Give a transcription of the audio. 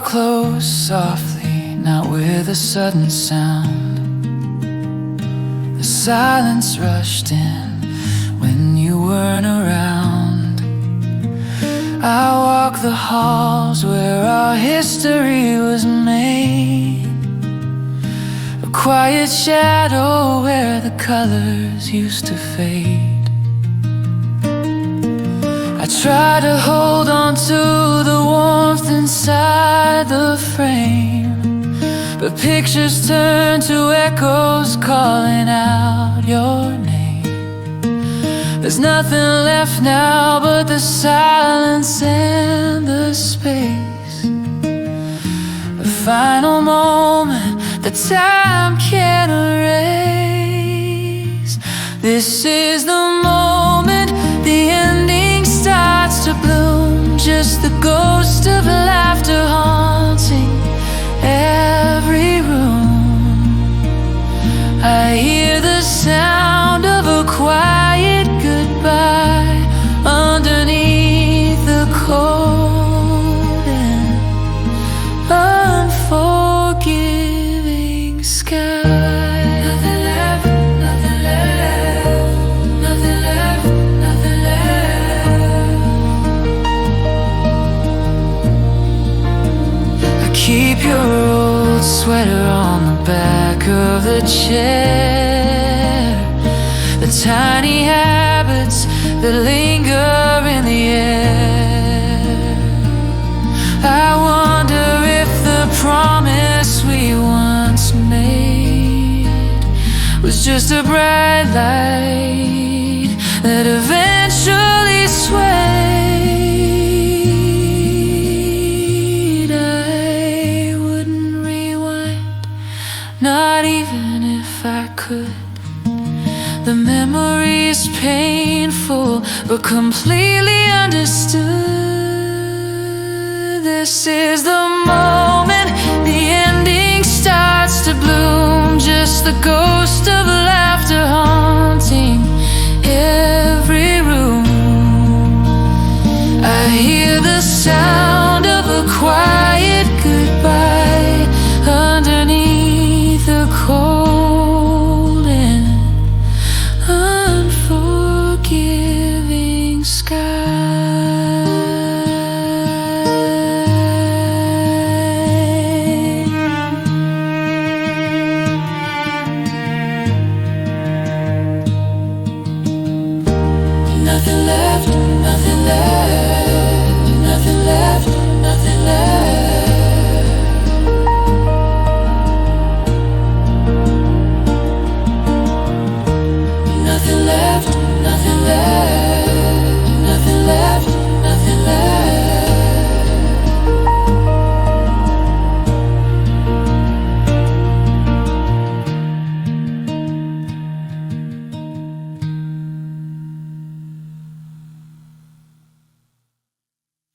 closed softly, not with a sudden sound. The silence rushed in when you weren't around. I walk the halls where our history was made, a quiet shadow where the colors used to fade. I try to hold on to the warmth inside the frame, but pictures turn to echoes calling out your name. There's nothing left now but the silence and the space, a final moment that time can't erase. This is the moment the ending starts to bloom, just the ghost of laughter haunting every room. I hear the sound of a quiet goodbye underneath the cold and unforgiving sky. Nothing left, nothing left, nothing left, nothing left. I keep your old sweater on the back of the chair, the tiny habits that linger in the air. I wonder if the promise we once made was just a bright light that eventually swayed. I wouldn't rewind, not even if I could. The memory's painful, but completely understood. This is the moment the ending starts to bloom, just the ghost of laughter haunting every room. I hear the sound of a quiet goodbye underneath the cold and unforgiving sky. Nothing left, nothing left, nothing left, nothing left. Nothing left, nothing left.